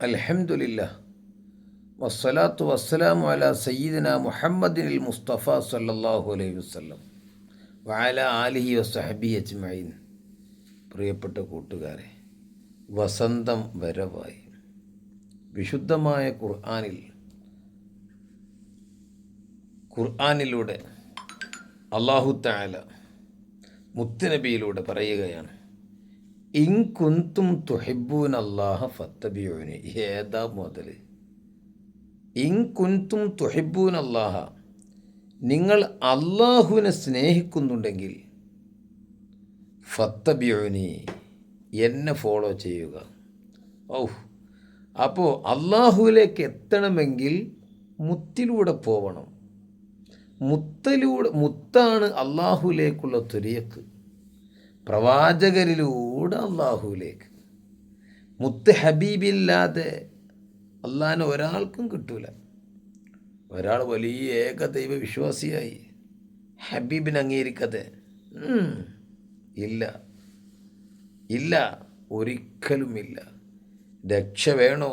അൽഹംദുലില്ലാഹ് വസ്സലാത്തു വസ്സലാമു അലാ സയ്യിദിന മുഹമ്മദിനിൽ മുസ്തഫ സല്ലല്ലാഹു അലൈഹി വസല്ലം വഅല ആലിഹി വസഹബിഹി അജ്മഈൻ. പ്രിയപ്പെട്ട കൂട്ടുകാരെ, വസന്തം വരവായി. വിശുദ്ധമായ ഖുർആനിലൂടെ അല്ലാഹു തആല മുത്തുനബിയിലൂടെ പറയുകയാണ്, ഇൻ കുന്തും തുഹിബ്ബൂന അല്ലാഹ ഫത്തബിഊനി. ഏതാ മുതൽ? ഇൻ കുന്തും തുഹിബ്ബൂന അല്ലാഹ, നിങ്ങൾ അള്ളാഹുവിനെ സ്നേഹിക്കുന്നുണ്ടെങ്കിൽ ഫത്തബിഊനി, എന്നെ ഫോളോ ചെയ്യുക. അപ്പോൾ അള്ളാഹുവിലേക്ക് എത്തണമെങ്കിൽ മുത്തിലൂടെ പോവണം. മുത്താണ് അള്ളാഹുവിലേക്കുള്ള തുരിയക്ക്. പ്രവാചകരിലൂടെ അള്ളാഹുവിലേക്ക്. മുത്ത് ഹബീബില്ലാതെ അള്ളാഹിനെ ഒരാൾക്കും കിട്ടൂല. ഒരാൾ വലിയ ഏകദൈവ വിശ്വാസിയായി ഹബീബിനെ അംഗീകരിക്കാതെ ഇല്ല, ഒരിക്കലുമില്ല. രക്ഷ വേണോ?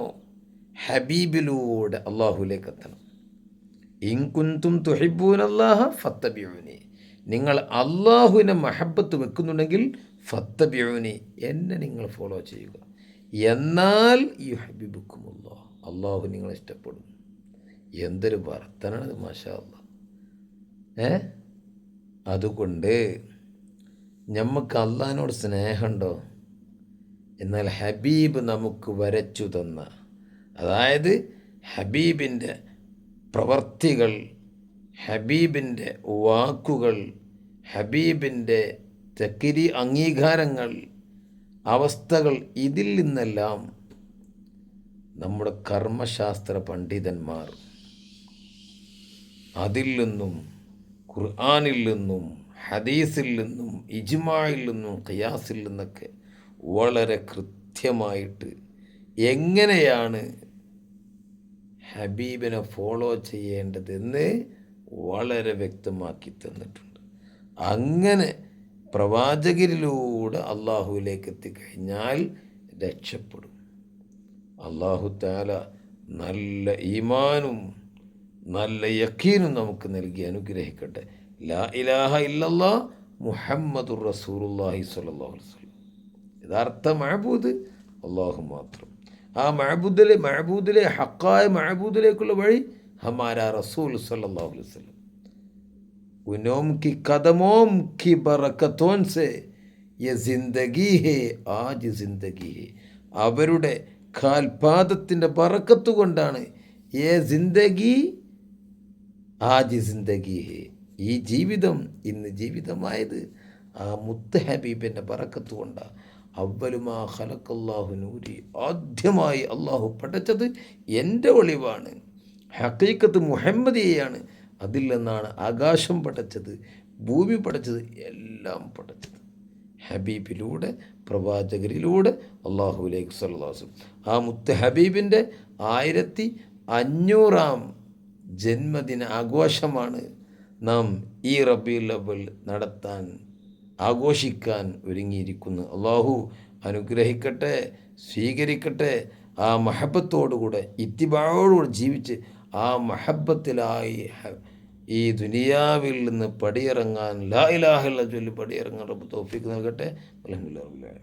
ഹബീബിലൂടെ അള്ളാഹുവിലേക്ക് എത്തണം. ഇൻ കുന്തും തുഹിബ്ബൂനല്ലാഹ ഫത്തബിഊനി, നിങ്ങൾ അള്ളാഹുവിനെ മഹബത്ത് വെക്കുന്നുണ്ടെങ്കിൽ ഫത്തബിഊനി, എന്നെ നിങ്ങൾ ഫോളോ ചെയ്യുക. എന്നാൽ യുഹബ്ബിബുക്കുമുല്ലാഹ്, അള്ളാഹു നിങ്ങളെ ഇഷ്ടപ്പെടും. എന്തൊരു വർത്തനാണ് മാഷാ അല്ലാഹ്. അതുകൊണ്ട് നമുക്ക് അള്ളാഹിനോട് സ്നേഹമുണ്ടോ? എന്നാൽ ഹബീബ് നമുക്ക് വരച്ചു തന്ന, അതായത് ഹബീബിൻ്റെ പ്രവർത്തികൾ, ഹബീബിൻ്റെ വാക്കുകൾ, ഹബീബിൻ്റെ അംഗീകാരങ്ങൾ, അവസ്ഥകൾ, ഇതിൽ നിന്നെല്ലാം നമ്മുടെ കർമ്മശാസ്ത്ര പണ്ഡിതന്മാർ അതിൽ നിന്നും, ഖുർആനിൽ നിന്നും, ഹദീസിൽ നിന്നും, ഇജ്മായിൽ നിന്നും, ഖിയാസിൽ നിന്നൊക്കെ വളരെ കൃത്യമായിട്ട് എങ്ങനെയാണ് ഹബീബിനെ ഫോളോ ചെയ്യേണ്ടതെന്ന് വളരെ വ്യക്തമാക്കി തന്നിട്ടുണ്ട്. അങ്ങനെ പ്രവാചകരിലൂടെ അള്ളാഹുവിലേക്ക് എത്തിക്കഴിഞ്ഞാൽ രക്ഷപ്പെടും. അള്ളാഹു തആല നല്ല ഈമാനും നല്ല യഖീനും നമുക്ക് നൽകി അനുഗ്രഹിക്കട്ടെ. ലാ ഇലാഹ ഇല്ലല്ലാഹ് മുഹമ്മദുർ റസൂലുള്ളാഹി സ്വല്ലല്ലാഹു അലൈഹി വസല്ലം. യഥാർത്ഥ മഅബൂദ് അള്ളാഹു മാത്രം. ആ മഅബൂദിലെ ഹക്കായ മഅബൂദിലേക്കുള്ള വഴി ഹമാരാ റസൂൽ സല്ലല്ലാഹു അലൈഹി വസല്ലം. ഉനോം കി കദമോം കി ബറകത്തോൻ സെ യെ ജിന്ദഗി ഹേ ആജ് ജിന്ദഗി ഹേ. അവരുടെ കാൽപാദത്തിൻ്റെ ബറക്കത്ത് കൊണ്ടാണ് യെ ജിന്ദഗി ആജ് ജിന്ദഗി ഹേ, ഈ ജീവിതം ഇന്ന് ജീവിതമായത് ആ മുത്ത് ഹബീബിൻ്റെ ബറക്കത്ത് കൊണ്ടാണ്. അവലുമാ ഖലഖല്ലാഹു നൂരി, ആദ്യമായി അള്ളാഹു പഠിച്ചത് എൻ്റെ ഒളിവാണ്, ഹഖീഖത്ത് മുഹമ്മദിയെയാണ്. അതിൽ നിന്നാണ് ആകാശം പഠിച്ചത്, ഭൂമി പഠിച്ചത്, എല്ലാം പഠിച്ചത് ഹബീബിലൂടെ, പ്രവാചകരിലൂടെ അള്ളാഹുവിലേക്ക് സ്വല്ലല്ലാഹു അലൈഹി വസല്ലം. ആ മുത്ത് ഹബീബിൻ്റെ 1500 ജന്മദിന ആഘോഷമാണ് നാം ഈ റബീഉൽ അവ്വൽ ആഘോഷിക്കാൻ ഒരുങ്ങിയിരിക്കുന്നു. അള്ളാഹു അനുഗ്രഹിക്കട്ടെ, സ്വീകരിക്കട്ടെ. ആ മഹബത്തോടുകൂടെ, ഇത്തിബാഴോടുകൂടെ ജീവിച്ച് ആ മഹബത്തിലായി ഈ ദുനിയാവിൽ നിന്ന് പടിയിറങ്ങാൻ, ലാ ഇലാഹ ഇല്ലല്ലാഹ് ചൊല്ലി പടിയിറങ്ങാൻ റബ്ബ് തൗഫീഖ് നൽകട്ടെ. അൽഹംദുലില്ലാഹി.